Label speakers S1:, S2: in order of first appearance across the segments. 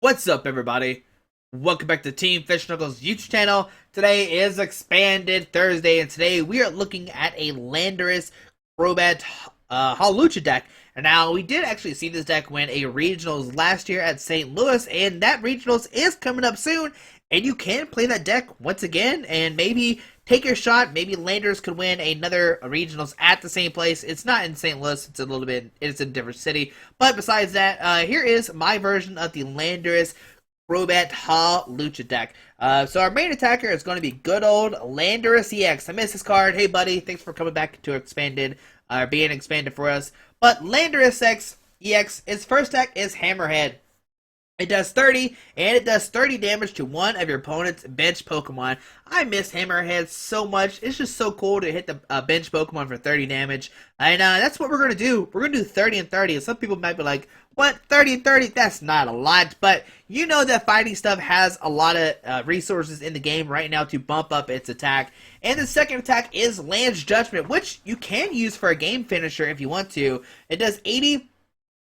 S1: What's up, everybody? Welcome back to Team Fish Knuckles YouTube channel. Today is Expanded Thursday, and today we are looking at a Landorus Crobat Hawlucha deck. And now, we did actually see this deck win a Regionals last year at St. Louis, and that Regionals is coming up soon, and you can play that deck once again, and maybe take your shot. Maybe Landorus could win another Regionals at the same place. It's not in St. Louis. It's a different city. But besides that, here is my version of the Landorus Crobat Hawlucha deck. So our main attacker is going to be good old Landorus EX. I missed this card. Hey, buddy. Thanks for coming back to Expanded, being expanded for us. But Landorus EX, its first attack is Hammerhead. It does 30, and it does 30 damage to one of your opponent's bench Pokemon. I miss Hammerhead so much. It's just so cool to hit the bench Pokemon for 30 damage. And that's what we're going to do. We're going to do 30 and 30. And some people might be like, what? 30 and 30? That's not a lot. But you know that fighting stuff has a lot of resources in the game right now to bump up its attack. And the second attack is Land's Judgment, which you can use for a game finisher if you want to. It does 80.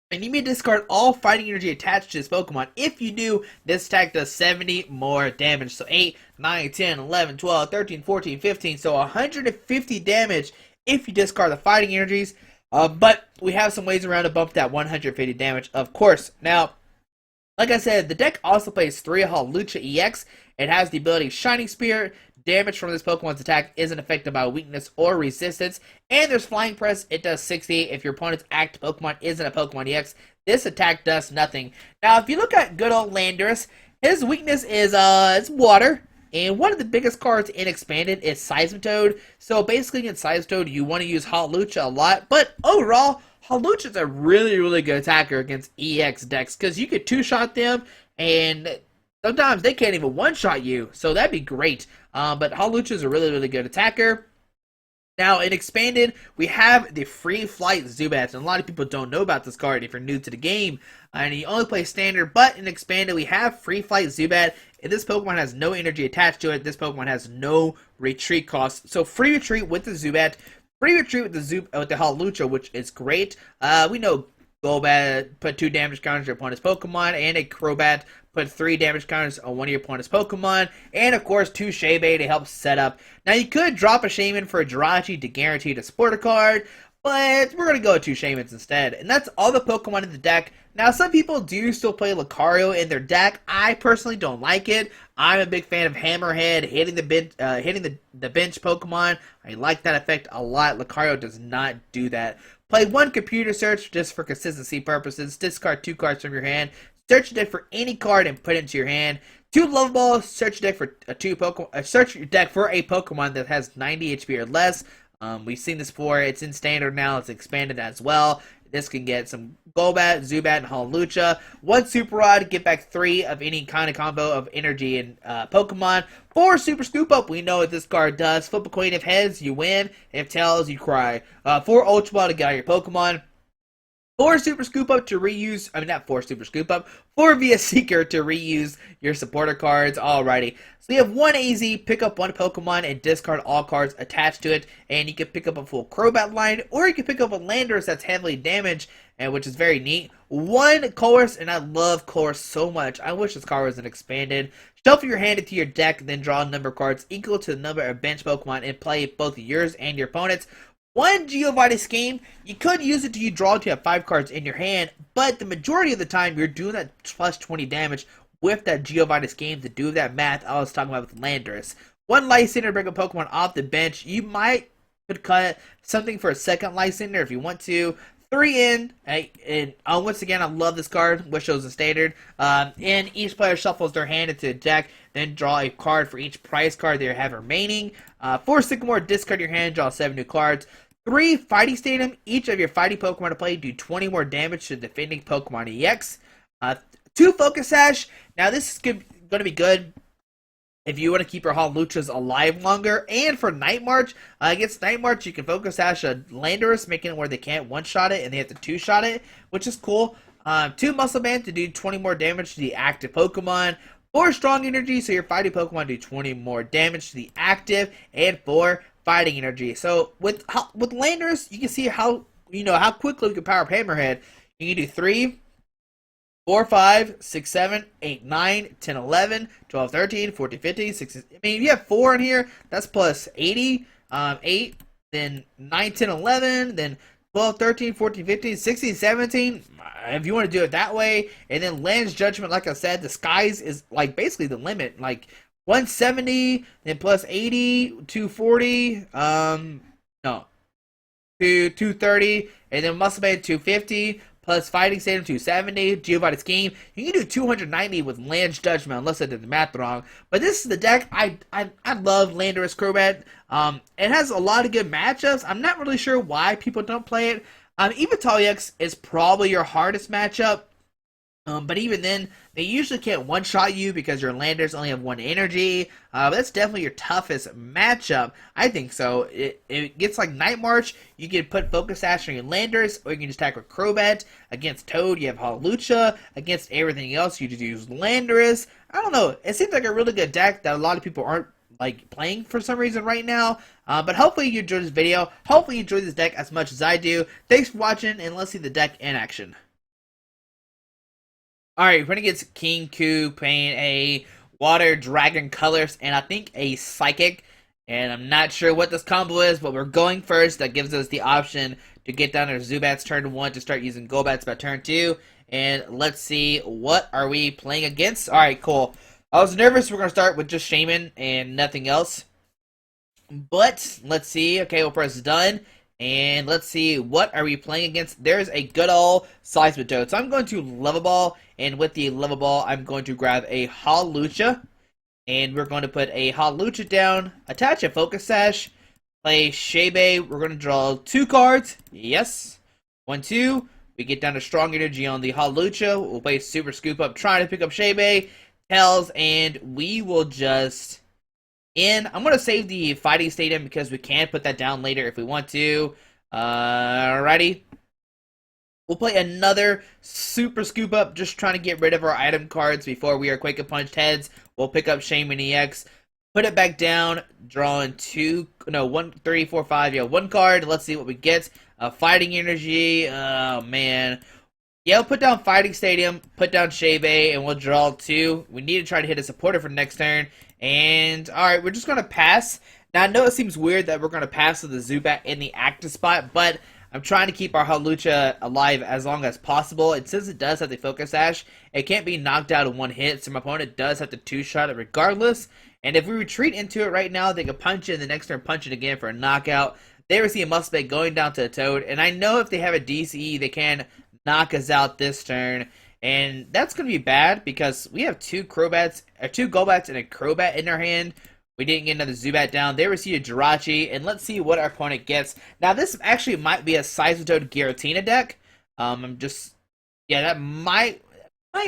S1: And you may discard all fighting energy attached to this Pokemon. If you do, this attack does 70 more damage. So 8, 9, 10, 11, 12, 13, 14, 15. So 150 damage if you discard the fighting energies. But we have some ways around to bump that 150 damage, of course. Now, like I said, the deck also plays 3 Hawlucha EX. It has the ability Shining Spear. Damage from this Pokemon's attack isn't affected by weakness or resistance. And there's Flying Press. It does 60. If your opponent's active Pokemon isn't a Pokemon EX, this attack does nothing. Now, if you look at good old Landorus, his weakness is it's water. And one of the biggest cards in Expanded is Seismitoad. So basically in Seismitoad, you want to use Hawlucha a lot. But overall, Hawlucha is a really, really good attacker against EX decks. Because you could two-shot them, and sometimes they can't even one-shot you. So that'd be great. But Hawlucha is a really, really good attacker. Now, in Expanded, we have the Free Flight Zubat. And a lot of people don't know about this card if you're new to the game. And you only play Standard. But in Expanded, we have Free Flight Zubat. And this Pokemon has no energy attached to it. This Pokemon has no retreat cost. So, free retreat with the Zubat. Free retreat with the Hawlucha, which is great. We know Crobat put 2 damage counters upon his Pokemon, and a Crobat put 3 damage counters on one of your opponent's Pokemon, and of course 2 Shaybe to help set up. Now you could drop a Shaman for a Jirachi to guarantee to support a card, but we're going to go with 2 Shamans instead. And that's all the Pokemon in the deck. Now some people do still play Lucario in their deck. I personally don't like it. I'm a big fan of Hammerhead, hitting the bench Pokemon. I like that effect a lot. Lucario does not do that. Play 1 computer search just for consistency purposes. Discard 2 cards from your hand. Search your deck for any card and put it into your hand. 2 Love Balls. Search your deck for search your deck for a Pokemon that has 90 HP or less. We've seen this before. It's in Standard now. It's expanded as well. This can get some Crobat, Zubat, and Hawlucha. 1 Super Rod, get back 3 of any kind of combo of energy and Pokemon. 4 Super Scoop Up, we know what this card does. Flip a coin. If heads, you win. If tails, you cry. 4 Ultra Ball to get out your Pokemon. 4 Super Scoop Up to reuse, not 4 Super Scoop Up, 4 Via Seeker to reuse your supporter cards. Alrighty. So you have 1 AZ, pick up 1 Pokemon, and discard all cards attached to it. And you can pick up a full Crobat line, or you can pick up a Landorus that's heavily damaged, and which is very neat. 1 Colress, and I love Colress so much. I wish this card wasn't expanded. Shuffle your hand into your deck, then draw a number of cards equal to the number of bench Pokemon and play both yours and your opponent's. 1 Giovanni Scheme, you could use it till you draw to have 5 cards in your hand, but the majority of the time you're doing that plus 20 damage with that Giovanni Scheme to do that math I was talking about with Landorus. 1 Light Center to bring a Pokemon off the bench. You could cut something for a second Light Center if you want to. 3 in, and once again, I love this card. Wish it was a Standard. And each player shuffles their hand into the deck, then draw a card for each prize card they have remaining. 4 Sycamore, discard your hand, draw 7 new cards. 3 Fighting Stadium, each of your fighting Pokemon to play do 20 more damage to defending Pokemon EX. 2 Focus Sash, now this is going to be good if you want to keep your Hawluchas alive longer. And for Night March, against Night March, you can Focus Sash a Landorus, making it where they can't one-shot it and they have to two-shot it, which is cool. 2 Muscle Band to do 20 more damage to the active Pokemon. 4 Strong Energy, so your fighting Pokemon do 20 more damage to the active. And 4 Fighting Energy. So with Landorus, you can see how quickly we can power up Hammerhead. You can do 3 4, 5, 6, 7, 8, 9, 10, 11, 12, 13, 14, 15, 16. I mean, if you have 4 in here, that's plus 80. 8, then 9, 10, 11, then 12, 13, 14, 15, 16, 17. If you want to do it that way. And then Land's Judgment, like I said, the skies is like basically the limit. Like 170, then plus 80, 240, no, 230, and then Muscle Man 250, plus Fighting Stadium 270, Giovanni's Scheme. You can do 290 with Land's Judgment, unless I did the math wrong. But this is the deck. I love Landorus Crobat. It has a lot of good matchups. I'm not really sure why people don't play it. Evitalix is probably your hardest matchup. But even then, they usually can't one-shot you because your landers only have 1 energy. But that's definitely your toughest matchup. I think so. It gets like Night March. You can put Focus Sash on your landers, or you can just attack with Crobat. Against Toad, you have Hawlucha. Against everything else, you just use Landorus. I don't know. It seems like a really good deck that a lot of people aren't like playing for some reason right now. But hopefully you enjoyed this video. Hopefully you enjoyed this deck as much as I do. Thanks for watching, and let's see the deck in action. Alright, we're going to get King Koo playing a Water Dragon Colors and I think a Psychic. And I'm not sure what this combo is, but we're going first. That gives us the option to get down to Zubat's turn 1 to start using Golbats by turn 2. And let's see, what are we playing against? Alright, cool. I was nervous we're going to start with just Shaman and nothing else. But, let's see. Okay, we'll press done. And let's see, what are we playing against? There's a good old Seismitoad. So I'm going to Level Ball, and with the Level Ball, I'm going to grab a Hawlucha. And we're going to put a Hawlucha down, attach a Focus Sash, play Shebe. We're going to draw 2 cards. Yes. 1, 2. We get down to Strong Energy on the Hawlucha. We'll play Super Scoop Up, trying to pick up Shebe, Tails, and we will just... I'm going to save the Fighting Stadium because we can put that down later if we want to. Alrighty. We'll play another Super Scoop Up, just trying to get rid of our item cards before we are Quake and Punched heads. We'll pick up Shaman EX, put it back down, drawing 1, 3, 4, 5, yeah, 1 card. Let's see what we get. Fighting Energy, oh man. Yeah, we'll put down Fighting Stadium, put down Shebe, and we'll draw 2. We need to try to hit a supporter for next turn. And, alright, we're just going to pass. Now, I know it seems weird that we're going to pass to the Zubat in the active spot, but I'm trying to keep our Hawlucha alive as long as possible. And since it does have the Focus Sash, it can't be knocked out in 1 hit, so my opponent does have to 2-shot it regardless. And if we retreat into it right now, they can punch it, and the next turn punch it again for a knockout. They ever see a Muscle going down to a Toad, and I know if they have a DCE, they can knock us out this turn. And that's going to be bad because we have 2 Golbats and a Crobat in our hand. We didn't get another Zubat down. They receive a Jirachi, and let's see what our opponent gets. Now, this actually might be a Seismitoad Giratina deck. That might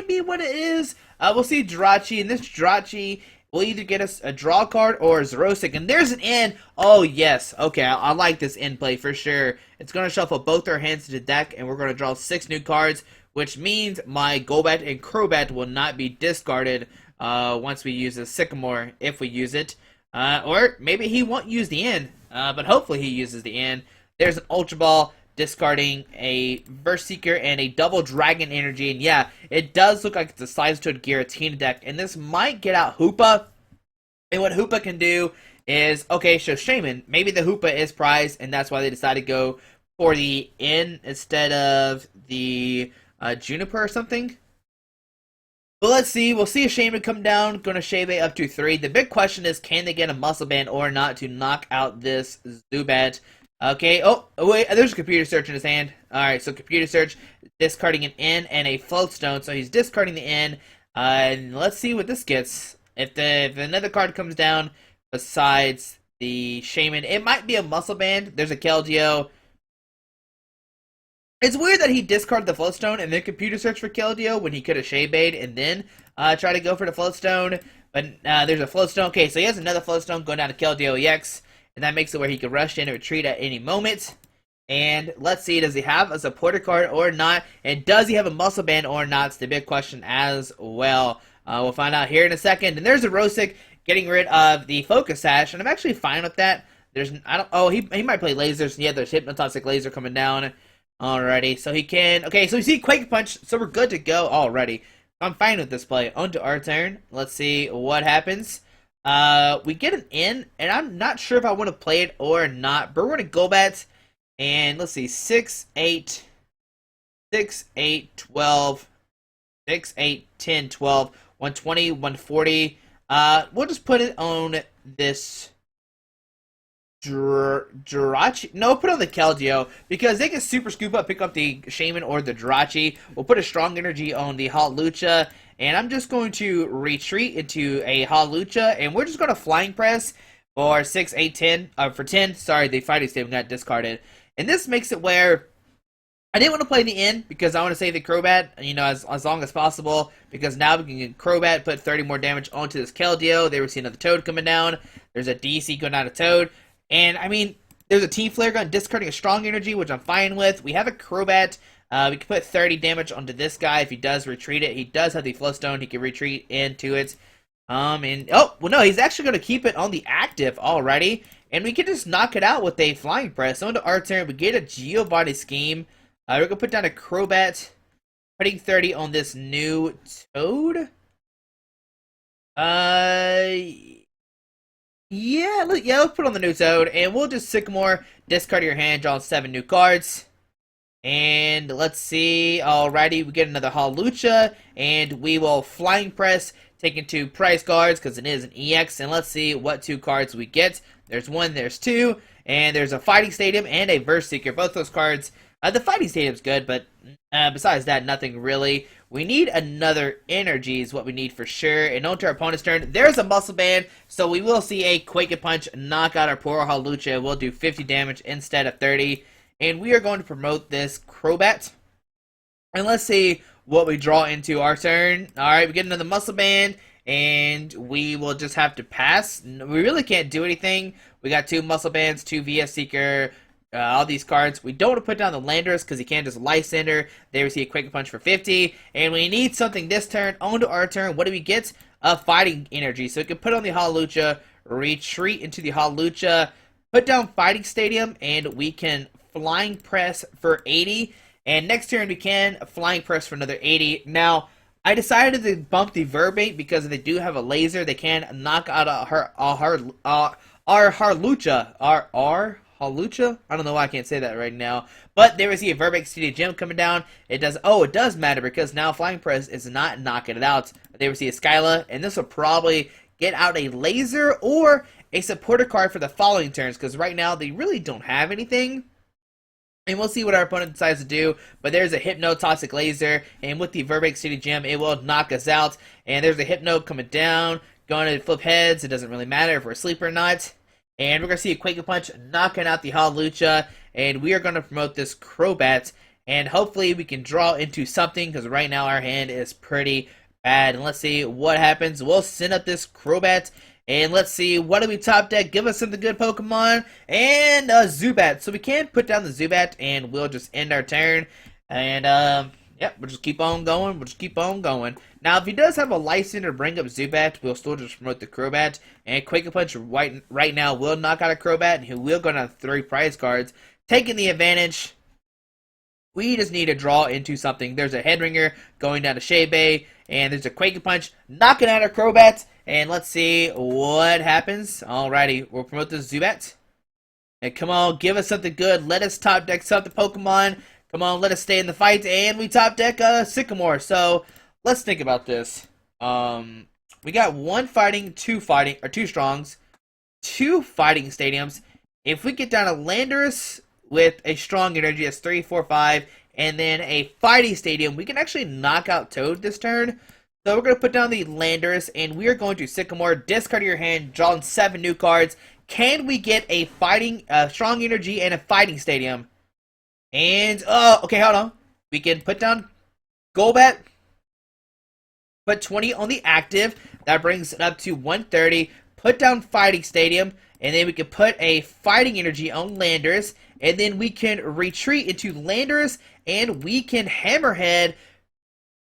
S1: be what it is. We'll see Jirachi, and this Jirachi will either get us a draw card or a Xerosic. And there's an N. Oh, yes. Okay, I like this N play for sure. It's going to shuffle both our hands to the deck, and we're going to draw 6 new cards, which means my Golbat and Crobat will not be discarded once we use the Sycamore, if we use it. Or maybe he won't use the N, but hopefully he uses the N. There's an Ultra Ball, discarding a Burst Seeker and a double Dragon Energy. And yeah, it does look like it's a Seismitoad Giratina deck, and this might get out Hoopa. And what Hoopa can do is, okay, so Shaman, maybe the Hoopa is prized, and that's why they decided to go for the N instead of the Juniper or something. But let's see. We'll see a Shaman come down. Going to Shebe up to 3. The big question is, can they get a Muscle Band or not to knock out this Zubat? Okay. Oh, wait. There's a Computer Search in his hand. Alright, so Computer Search discarding an N and a Floatstone. So he's discarding the N. And let's see what this gets. If another card comes down besides the Shaman, it might be a Muscle Band. There's a Keldeo. It's weird that he discarded the Floatstone and then Computer Search for Keldeo when he could have Shaybade and then try to go for the Floatstone. But there's a Floatstone. Okay, so he has another Floatstone going down to Keldeo EX. And that makes it where he can rush in and retreat at any moment. And let's see, does he have a supporter card or not? And does he have a Muscle Band or not? It's the big question as well. We'll find out here in a second. And there's a Rosic getting rid of the Focus Sash. And I'm actually fine with that. He might play Lasers. Yeah, there's Hypnotoxic Laser coming down. Alrighty, so he can... Okay, so we see Quake Punch, so we're good to go already. I'm fine with this play. On to our turn. Let's see what happens. We get an in, and I'm not sure if I want to play it or not, but we're going to go bat, and let's see, 6, 8, 6, 8, 12, 6, 8, 10, 12, 120, 140. We'll just put it on this... Jirachi? No, put on the Keldeo, because they can super scoop up, pick up the Shaman or the Jirachi. We'll put a strong energy on the Hawlucha, and I'm just going to retreat into a Hawlucha, and we're just going to Flying Press for 6, 8, 10, for 10, sorry, the Fighting Statement got discarded. And this makes it where I didn't want to play the end, because I want to save the Crobat, you know, as long as possible, because now we can get Crobat, put 30 more damage onto this Keldeo. There we see another Toad coming down. There's a DC going down to Toad. And, I mean, there's a Team Flare Gun discarding a strong energy, which I'm fine with. We have a Crobat. We can put 30 damage onto this guy if he does retreat it. He does have the Flowstone. He can retreat into it. Oh, well, no, he's actually going to keep it on the active already. And we can just knock it out with a Flying Press. On to our turn, we get a Geobody Scheme. We're going to put down a Crobat, putting 30 on this new Toad. Yeah, let's put on the new Toad, and we'll just Sycamore, discard your hand, draw 7 new cards. And let's see, alrighty, we get another Hawlucha, and we will Flying Press, taking 2 prize cards, because it is an EX, and let's see what 2 cards we get. There's 1, there's 2, and there's a Fighting Stadium and a Verse Seeker. Both those cards, the Fighting Stadium's good, but besides that, nothing really. We need another energy is what we need for sure. And on to our opponent's turn. There's a Muscle Band, so we will see a Quake and Punch knock out our poor Hawlucha. We'll do 50 damage instead of 30. And we are going to promote this Crobat. And let's see what we draw into our turn. Alright, we get another Muscle Band, and we will just have to pass. We really can't do anything. We got 2 Muscle Bands, 2 VS Seeker, all these cards. We don't want to put down the Landorus because he can't just Lysander. They receive a Quick Punch for 50. And we need something this turn. On to our turn. What do we get? A Fighting Energy. So we can put on the Hawlucha, retreat into the Hawlucha, put down Fighting Stadium, and we can Flying Press for 80. And next turn we can Flying Press for another 80. Now, I decided to bump the Verbate because they do have a laser. They can knock out our Hawlucha. Hawlucha? I don't know why I can't say that right now. But there is a Verbeck City Gem coming down. It does matter because now Flying Press is not knocking it out. There we see a Skyla, and this will probably get out a laser or a supporter card for the following turns, because right now they really don't have anything. And we'll see what our opponent decides to do. But there's a Hypno Toxic Laser, and with the Verbeck City Gem, it will knock us out. And there's a Hypno coming down, going to flip heads. It doesn't really matter if we're asleep or not. And we're going to see a Quake and Punch knocking out the Hawlucha. And we are going to promote this Crobat. And hopefully we can draw into something, because right now our hand is pretty bad. And let's see what happens. We'll send up this Crobat. And let's see, what do we top deck? Give us something good Pokemon. And a Zubat. So we can put down the Zubat, and we'll just end our turn. And, yep, we'll just keep on going. We'll just keep on going. Now, if he does have a license to bring up Zubat, we'll still just promote the Crobat. And Quake Punch right now will knock out a Crobat, and he will go down 3 prize cards. Taking the advantage, we just need to draw into something. There's a Headringer going down to Shea Bay, and there's a Quake Punch knocking out our Crobat. And let's see what happens. Alrighty, we'll promote this Zubat. And come on, give us something good. Let us top deck something Pokemon. Come on, let us stay in the fight. And we top deck Sycamore. So let's think about this. We got 1 fighting, 2 fighting, or 2 strongs, 2 fighting stadiums. If we get down a Landorus with a strong energy, that's 3, 4, 5, and then a fighting stadium, we can actually knock out Toad this turn. So we're going to put down the Landorus, and we are going to Sycamore, discard your hand, draw 7 new cards. Can we get a fighting, strong energy, and a fighting stadium? And, okay, hold on. We can put down Golbat, put 20 on the active. That brings it up to 130. Put down Fighting Stadium, and then we can put a Fighting Energy on Landorus, and then we can retreat into Landorus, and we can Hammerhead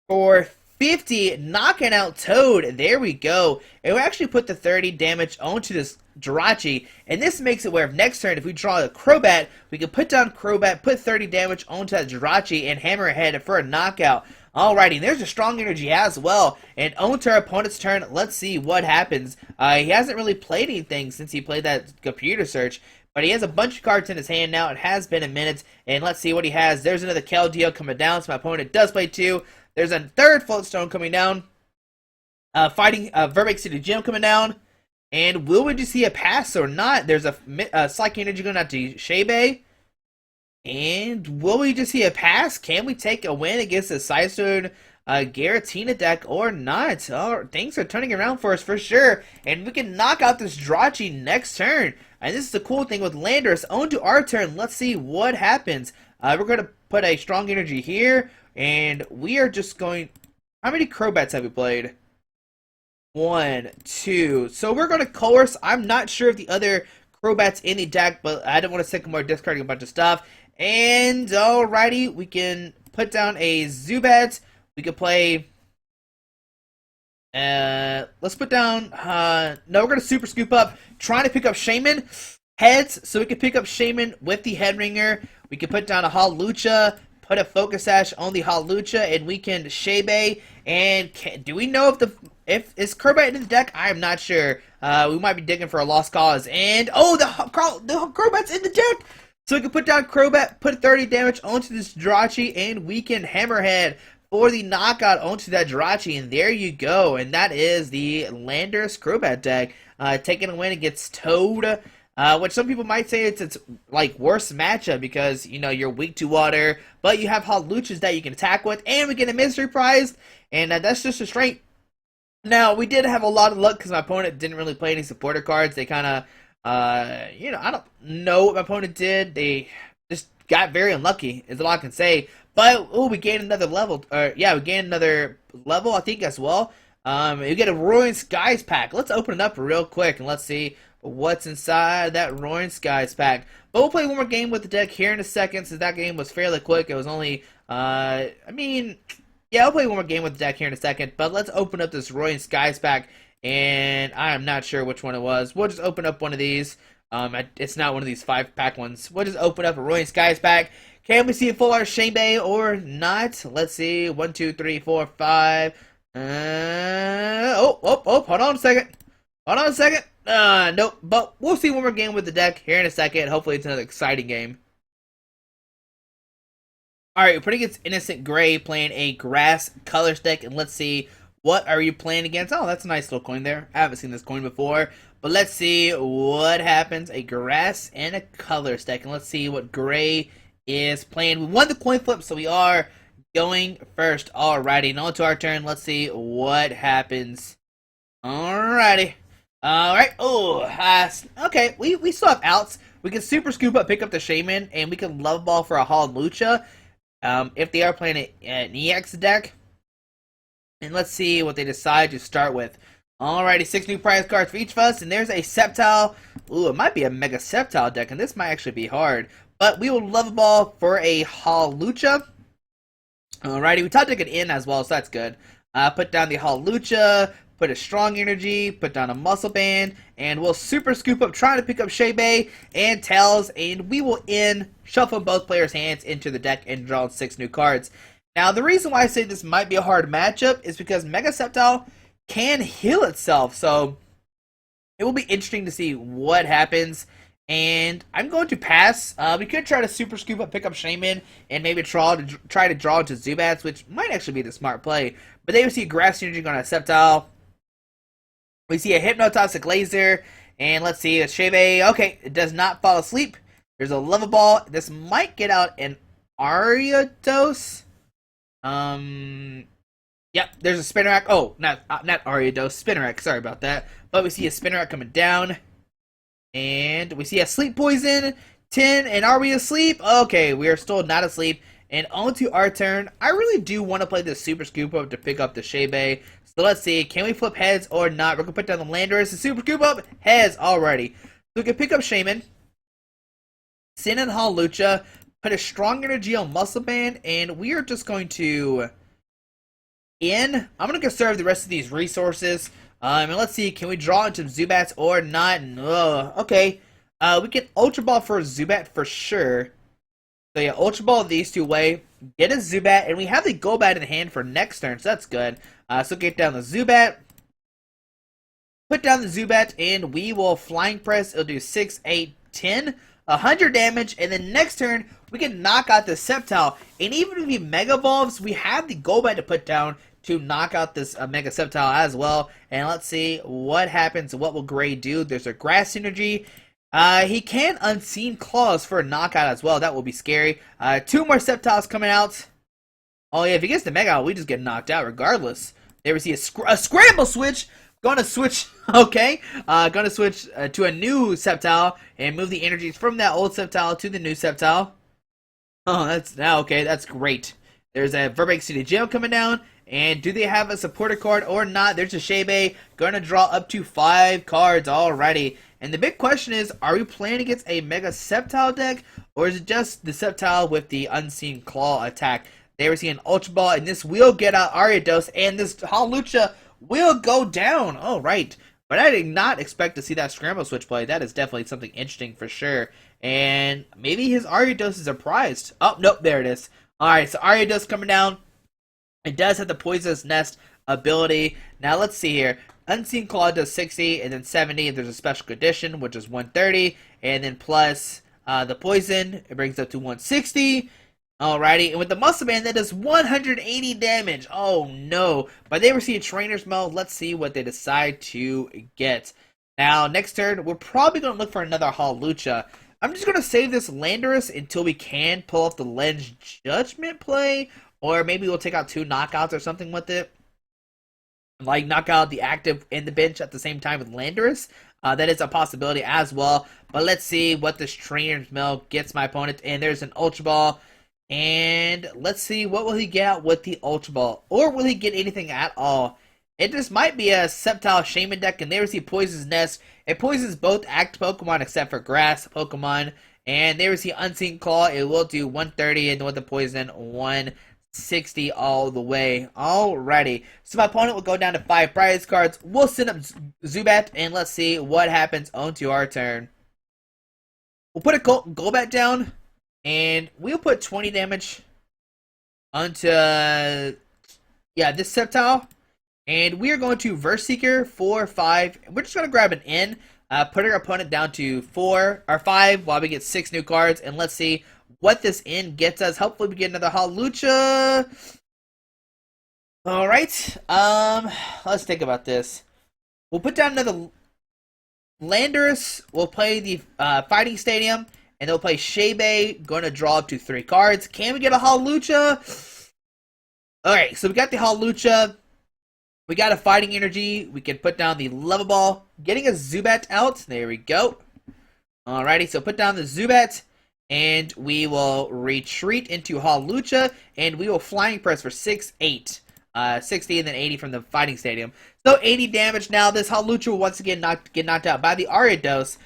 S1: for 50, knocking out Toad. There we go. And we actually put the 30 damage onto this Jirachi, and this makes it where if next turn, if we draw a Crobat, we can put down Crobat, put 30 damage onto that Jirachi, and hammer ahead for a knockout. Alrighty, and there's a strong energy as well. And on to our opponent's turn, let's see what happens. He hasn't really played anything since he played that computer search, but he has a bunch of cards in his hand now. It has been a minute, and let's see what he has. There's another Keldeo coming down, so my opponent does play 2. There's a third Floatstone coming down. Fighting Verbeck City Gym coming down. And will we just see a pass or not? There's a Psychic Energy going out to Shebe. And will we just see a pass? Can we take a win against the Sidestone Giratina deck or not? Oh, things are turning around for us for sure. And we can knock out this Jirachi next turn. And this is the cool thing with Landorus. On to our turn. Let's see what happens. We're going to put a strong energy here. And we are just going... How many Crobats have we played? 1, 2. So we're going to coerce. I'm not sure if the other Crobats in the deck, but I don't want to sick more discarding a bunch of stuff. And alrighty, we can put down a Zubat. We could play... let's put down... no, we're going to Super Scoop up. Trying to pick up Shaman. Heads, so we can pick up Shaman with the Head Ringer. We can put down a Hawlucha. Put a Focus Sash on the Hawlucha, and we can Shebe. And do we know if is Crobat in the deck? I am not sure. We might be digging for a lost cause. And oh, the Crobat's in the deck, so we can put down Crobat, put 30 damage onto this Jirachi, and we can Hammerhead for the knockout onto that Jirachi. And there you go. And that is the Landorus Crobat deck, taking a win against Toad. Which some people might say it's like worst matchup because, you know, you're weak to water, but you have Hawluchas that you can attack with, and we get a mystery prize, and that's just a straight. Now, we did have a lot of luck because my opponent didn't really play any supporter cards. They kind of, you know, I don't know what my opponent did. They just got very unlucky, is all I can say. But, oh, we gained another level. Yeah, we gained another level, I think, as well. We get a Roaring Skies pack. Let's open it up real quick, and let's see what's inside that Roaring Skies pack. But we'll play one more game with the deck here in a second, since that game was fairly quick. It was only, I mean, yeah, I'll play one more game with the deck here in a second. But let's open up this Roaring Skies pack, and I'm not sure which one it was. We'll just open up one of these. It's not one of these 5-pack ones. We'll just open up a Roaring Skies pack. Can we see a full art Shebe or not? Let's see. 1, 2, 3, 4, 5. Hold on a second. Hold on a second. Nope, but we'll see one more game with the deck here in a second. Hopefully it's another exciting game. Alright, we're putting against Innocent Gray, playing a Grass Colors deck, and let's see, what are you playing against? Oh, that's a nice little coin there. I haven't seen this coin before, but let's see what happens. A Grass and a Colors deck, and let's see what Gray is playing. We won the coin flip, so we are going first. Alrighty, and on to our turn. Let's see what happens. Alrighty. Alright, okay, we still have outs. We can Super Scoop up, pick up the Shaman, and we can Love Ball for a Hawlucha, if they are playing an EX deck. And let's see what they decide to start with. Alrighty, 6 new prize cards for each of us, and there's a Sceptile. Ooh, it might be a Mega Sceptile deck, and this might actually be hard. But we will Love Ball for a Hawlucha. Alrighty, we took it in as well, so that's good. Put down the Hawlucha. Put a Strong Energy, put down a Muscle Band, and we'll Super Scoop up, trying to pick up Shebe and Tails, and we will shuffle both players' hands into the deck and draw 6 new cards. Now, the reason why I say this might be a hard matchup is because Mega Sceptile can heal itself, so it will be interesting to see what happens. And I'm going to pass. We could try to Super Scoop up, pick up Shaman, and maybe try to draw into Zubats, which might actually be the smart play. But they would see Grass Energy on a Sceptile. We see a Hypnotoxic Laser, and let's see, a Shebe. Okay, it does not fall asleep. There's a Love Ball. This might get out an Ariados. Yep, there's a Spinnerack. Oh, not Ariados, Spinnerack. Sorry about that. But we see a Spinnerack coming down. And we see a Sleep Poison, 10, and are we asleep? Okay, we are still not asleep. And on to our turn. I really do want to play this Super Scoop Up to pick up the Shebe. So let's see, can we flip heads or not? We're going to put down the Landorus and Super Scoop Up. Heads already. So we can pick up Shaman, send in Hawlucha, put a Strong Energy on Muscle Band, and we are just going to in. I'm going to conserve the rest of these resources. And let's see, can we draw into Zubats or not? Okay. We can Ultra Ball for Zubat for sure. So yeah, Ultra Ball these two away. Get a Zubat, and we have the Golbat in hand for next turn, so that's good. So get down the Zubat. Put down the Zubat, and we will Flying Press. It'll do 6, 8, 10. 100 damage, and then next turn, we can knock out the Sceptile. And even if he Mega Evolves, we have the Golbat to put down to knock out this Mega Sceptile as well. And let's see what happens. What will Gray do? There's a Grass Energy. He can Unseen Claws for a knockout as well. That will be scary. 2 more Sceptiles coming out. Oh yeah, if he gets the Mega out, we just get knocked out regardless. There we see a Scramble Switch. Gonna switch, okay. Gonna switch to a new Sceptile and move the energies from that old Sceptile to the new Sceptile. Oh, that's now okay. That's great. There's a Verbeck City Gym coming down. And do they have a supporter card or not? There's a Shebe. Gonna draw up to 5 cards already. And the big question is, are we playing against a Mega Sceptile deck? Or is it just the Sceptile with the Unseen Claw attack? There we see an Ultra Ball, and this will get out Ariados, and this Hawlucha will go down. Oh, right. But I did not expect to see that Scramble Switch play. That is definitely something interesting for sure. And maybe his Ariados is surprised. Oh, nope, there it is. Alright, so Ariados coming down. It does have the Poisonous Nest ability. Now, let's see here. Unseen Claw does 60, and then 70. There's a special condition, which is 130. And then plus the Poison, it brings up to 160. Alrighty, and with the Muscle Band, that does 180 damage. Oh no. But they receive Trainer's Mode. Let's see what they decide to get. Now, next turn, we're probably going to look for another Hawlucha. I'm just going to save this Landorus until we can pull off the Lens Judgment play. Or maybe we'll take out 2 knockouts or something with it. Like knock out the active and the bench at the same time with Landorus. That is a possibility as well. But let's see what this Trainer's Mode gets my opponent. And there's an Ultra Ball. And let's see, what will he get out with the Ultra Ball? Or will he get anything at all? It just might be a Sceptile Shaman deck, and there we see Poison's Nest. It poisons both active Pokemon except for Grass Pokemon. And there we see Unseen Claw. It will do 130, and with the Poison, 160 all the way. Alrighty. So my opponent will go down to 5 prize cards. We'll send up Zubat, and let's see what happens onto our turn. We'll put a Golbat down. And we'll put 20 damage onto, this Sceptile. And we are going to Verse Seeker 4, 5. We're just going to grab an N, put our opponent down to 4 or 5 while we get 6 new cards. And let's see what this N gets us. Hopefully we get another Hawlucha. Alright, let's think about this. We'll put down another Landorus. We'll play the Fighting Stadium. And they'll play Shebe, going to draw up to 3 cards. Can we get a Hawlucha? Alright, so we got the Hawlucha. We got a Fighting Energy. We can put down the Level Ball. Getting a Zubat out. There we go. Alrighty, so put down the Zubat. And we will retreat into Hawlucha. And we will Flying Press for 6, 8. 60 and then 80 from the Fighting Stadium. So 80 damage now. This Hawlucha will once again get knocked out by the Ariados.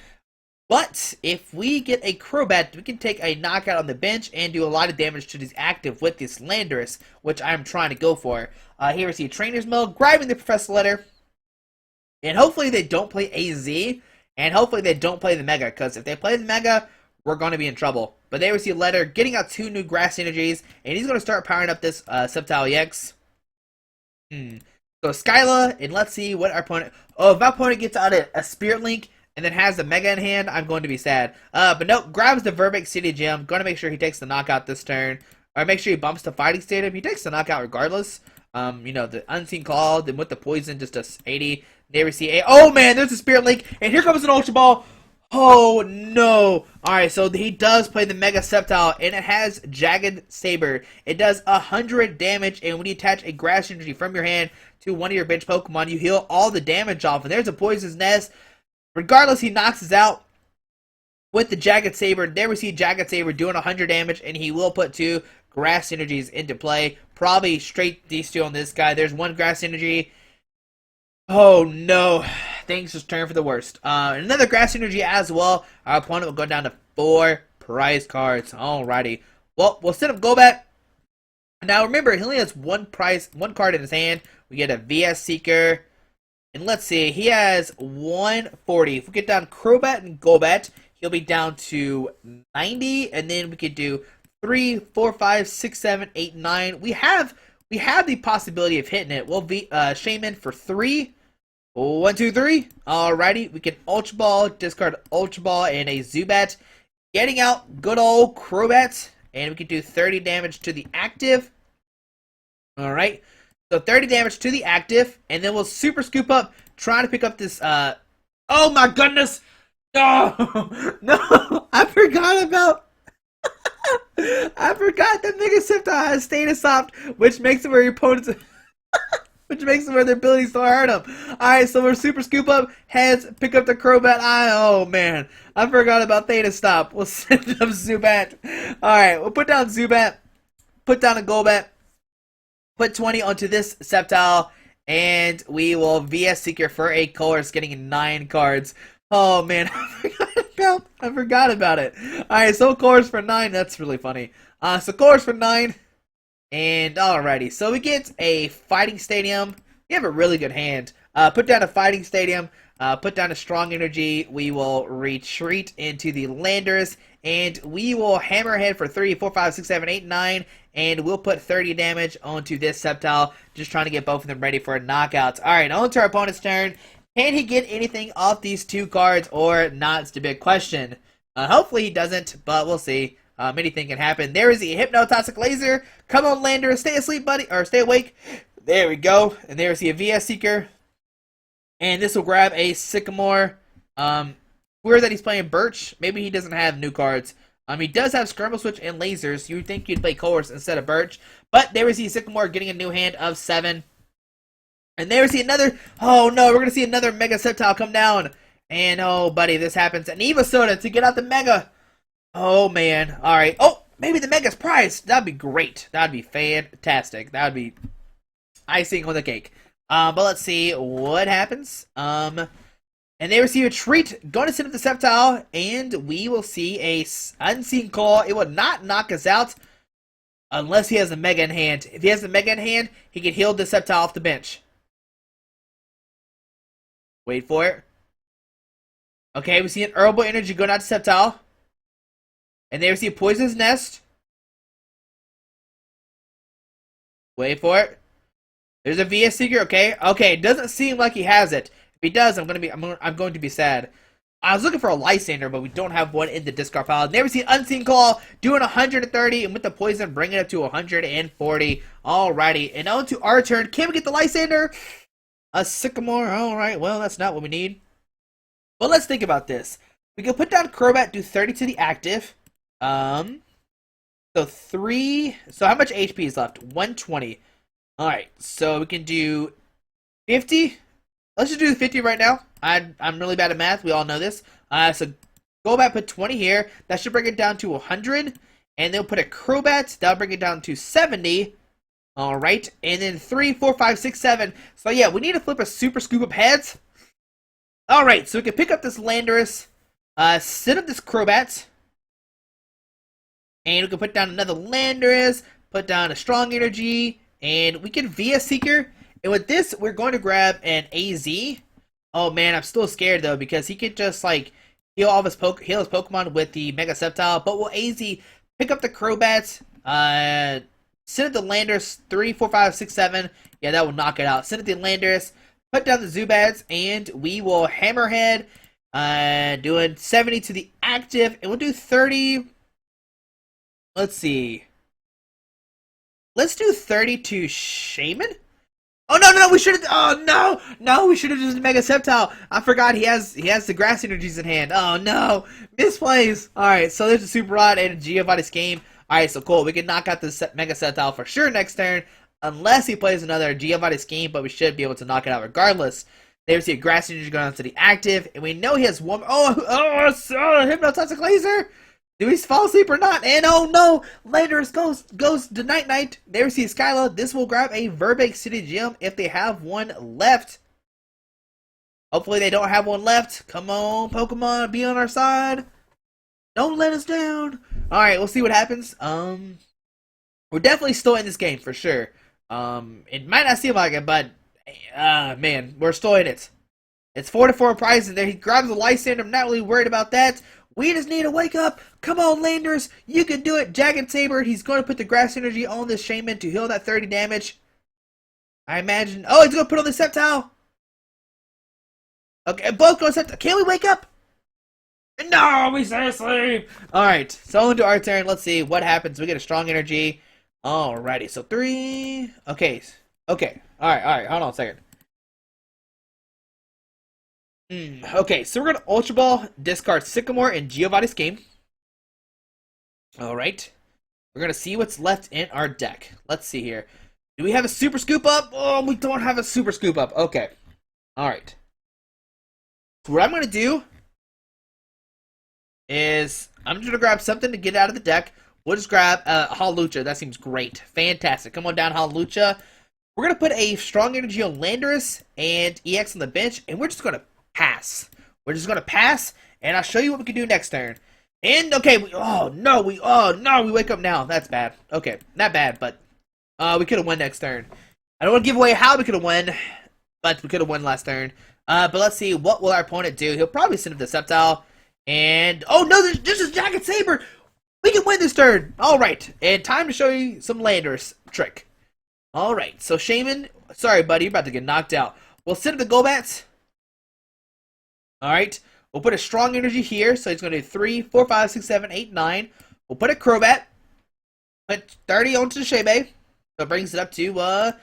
S1: But if we get a Crobat, we can take a knockout on the bench and do a lot of damage to these active with this Landorus, which I'm trying to go for. Here we see Trainer's Mode, grabbing the Professor Letter. And hopefully they don't play AZ, and hopefully they don't play the Mega, because if they play the Mega, we're going to be in trouble. But there we see Letter, getting out 2 new Grass Energies, and he's going to start powering up this Sceptile EX. So Skyla, and let's see what our opponent... Oh, if our opponent gets out a Spirit Link, and then has the Mega in hand, I'm going to be sad. But nope, grabs the Verbeck City Gym. Going to make sure he takes the knockout this turn. Or make sure he bumps the Fighting Stadium. He takes the knockout regardless. The Unseen Claw, then with the Poison, just does 80. There we see oh man, there's a Spirit Link. And here comes an Ultra Ball. Oh no. Alright, so he does play the Mega Sceptile, and it has Jagged Saber. It does 100 damage, and when you attach a Grass Energy from your hand to one of your bench Pokemon, you heal all the damage off. And there's a Poison's Nest. Regardless, he knocks us out with the Jagged Saber. There we see Jagged Saber doing 100 damage, and he will put 2 Grass Energies into play. Probably straight these 2 on this guy. There's 1 Grass Energy. Oh no. Things just turn for the worst. Another Grass Energy as well. Our opponent will go down to 4 prize cards. Alrighty. Well, we'll set up Golbat. Now remember, he only has one card in his hand. We get a VS Seeker. And let's see, he has 140. If we get down Crobat and Golbat, he'll be down to 90. And then we could do 3, 4, 5, 6, 7, 8, 9. We have the possibility of hitting it. We'll be Shaman for 3. 1, 2, 3. Alrighty, we can Ultra Ball, discard Ultra Ball and a Zubat. Getting out good old Crobat. And we can do 30 damage to the active. Alright. So 30 damage to the active. And then we'll Super Scoop up. Trying to pick up this, oh my goodness! No! No! I forgot about... I forgot that Mega Sceptile has Status Soft, which makes it where your opponents... which makes it where their abilities don't hurt them. Alright, so we're Super Scoop up, heads, pick up the Crobat. Oh man, I forgot about Theta Stop. We'll send up Zubat. Alright, we'll put down Zubat, put down a Golbat, put 20 onto this Sceptile, and we will VS Seeker for a Colress, getting 9 cards. Oh man, I forgot about it. Alright, so Colress for 9, that's really funny. So Colress for 9. And alrighty, so we get a Fighting Stadium. We have a really good hand. Put down a Fighting Stadium, put down a Strong Energy. We will retreat into the Landorus, and we will Hammerhead for 3, 4, 5, 6, 7, 8, 9, and we'll put 30 damage onto this Sceptile, just trying to get both of them ready for a knockout. Alright, on to our opponent's turn. Can he get anything off these 2 cards or not? It's the big question. Hopefully he doesn't, but we'll see. Anything can happen. There is the Hypnotoxic Laser. Come on, Landorus. Stay asleep, buddy. Or stay awake. There we go. And there's the VS Seeker. And this will grab a Sycamore. Weird that he's playing Birch. Maybe he doesn't have new cards. He does have Scramble Switch and Lasers. You'd think you'd play Colress instead of Birch. But there is the Sycamore getting a new hand of 7. And there is the another... Oh, no. We're going to see another Mega Sceptile come down. And, oh, buddy, this happens. An Eva Soda to get out the Mega. Oh, man. Alright. Oh, maybe the Mega's prize. That'd be great. That'd be fantastic. That'd be icing on the cake. But let's see what happens. And they receive a treat. Going to send up the Sceptile, and we will see a Unseen Claw. It will not knock us out unless he has a Mega in hand. If he has a Mega in hand, he can heal the Sceptile off the bench. Wait for it. Okay, we see an Herbal Energy going out to Sceptile. And there we see a Poison's Nest. Wait for it. There's a VS Seeker, okay? Okay, it doesn't seem like he has it. If he does, I'm going to be sad. I was looking for a Lysander, but we don't have one in the discard pile. Never seen Unseen Claw doing 130, and with the poison, bring it up to 140. Alrighty, and on to our turn. Can we get the Lysander? A Sycamore. Alright, well, that's not what we need. Well, let's think about this. We can put down Crobat, do 30 to the active. So 3. So how much HP is left? 120. Alright, so we can do 50. Let's just do the 50 right now. I'm really bad at math. We all know this. So Golbat, put 20 here. That should bring it down to 100. And they'll put a Crobat. That'll bring it down to 70. Alright. And then 3, 4, 5, 6, 7. So yeah, we need to flip a Super Scoop Up heads. Alright, so we can pick up this Landorus. Set up this Crobat. And we can put down another Landorus. Put down a Strong Energy. And we can VS Seeker. And with this, we're going to grab an AZ. Oh man, I'm still scared though, because he could just like heal all of his Pokemon with the Mega Sceptile. But we'll AZ, pick up the Crobat, send it the Landorus, 3, 4, 5, 6, 7. Yeah, that will knock it out. Send it the Landorus, put down the Zubats, and we will Hammerhead, doing 70 to the active, and we'll do 30. Let's see. Let's do 30 to Shaman. Oh no, we should have. Oh no, we should have just Mega Sceptile. I forgot he has the Grass Energies in hand. Oh no, misplays. All right, so there's a Super Rod and a Giovanni's Game. All right, so cool. We can knock out the Mega Sceptile for sure next turn, unless he plays another Giovanni's Game. But we should be able to knock it out regardless. There we see a Grass Energy going on to the active, and we know he has one. Hypnotoxic Laser. Do he fall asleep or not? And oh no! Landorus goes to night. There we see Skyla. This will grab a Verbeek City Gym if they have one left. Hopefully they don't have one left. Come on, Pokemon, be on our side. Don't let us down. Alright, we'll see what happens. We're definitely still in this game for sure. It might not seem like it, but man, we're still in it. It's 4-4 prize, and there he grabs the Lysander. I'm not really worried about that. We just need to wake up. Come on, Landorus. You can do it. Jagged Saber. He's going to put the grass energy on this Shaman to heal that 30 damage. I imagine. Oh, he's going to put on the Sceptile. Okay, both go Sceptile. Can we wake up? No, we stay asleep. Alright, so into our turn. Let's see what happens. We get a strong energy. Alrighty, so 3. Okay. Okay. Alright. Hold on a second. Okay, so we're going to Ultra Ball, discard Sycamore and Giovanni's game. Alright. We're going to see what's left in our deck. Let's see here. Do we have a Super Scoop Up? Oh, we don't have a Super Scoop Up. Okay. Alright. So what I'm going to do is I'm just going to grab something to get out of the deck. We'll just grab Hawlucha. That seems great. Fantastic. Come on down, Hawlucha. We're going to put a Strong Energy on Landorus and EX on the bench, and we're just going to pass. We're just going to pass, and I'll show you what we can do next turn. And, okay, we wake up now. That's bad. Okay, not bad, but we could have won next turn. I don't want to give away how we could have won, but we could have won last turn. But let's see, what will our opponent do? He'll probably send up the Sceptile, and, oh no, this is Jagged Saber! We can win this turn! Alright, and time to show you some Landorus trick. Alright, so Shaman, sorry buddy, you're about to get knocked out. We'll send up the Golbats. Alright, we'll put a Strong Energy here, so he's going to do 3, 4, 5, 6, 7, 8, 9. We'll put a Crobat. Put 30 onto the Shebe. So it brings it up to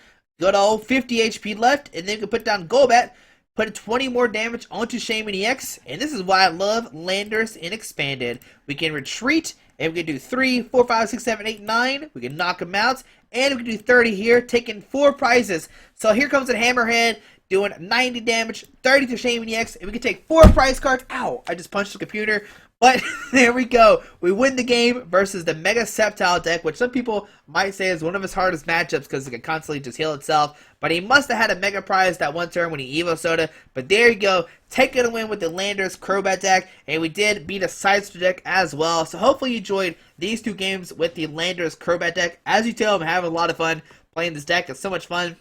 S1: good old 50 HP left. And then we can put down Golbat. Put 20 more damage onto Shaman EX. And this is why I love Landorus in Expanded. We can retreat. And we can do 3, 4, 5, 6, 7, 8, 9. We can knock them out. And we can do 30 here, taking 4 prizes. So here comes a Hammerhead, doing 90 damage, 30 to Shaman EX. And we can take 4 prize cards. Ow, I just punched the computer. But there we go. We win the game versus the Mega Sceptile deck, which some people might say is one of his hardest matchups because it can constantly just heal itself. But he must have had a Mega Prize that one turn when he Evo Soda. But there you go. Taking a win with the Landorus Crobat deck. And we did beat a Sideswipe deck as well. So hopefully you enjoyed these 2 games with the Landorus Crobat deck. As you tell, I'm having a lot of fun playing this deck. It's so much fun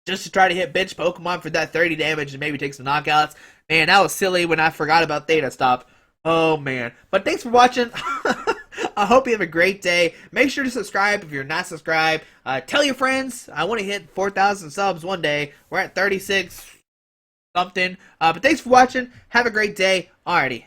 S1: just to try to hit bench Pokemon for that 30 damage and maybe take some knockouts. Man, that was silly when I forgot about Theta Stop. Oh, man. But thanks for watching. I hope you have a great day. Make sure to subscribe if you're not subscribed. Tell your friends. I want to hit 4,000 subs one day. We're at 36 something. But thanks for watching. Have a great day. Alrighty.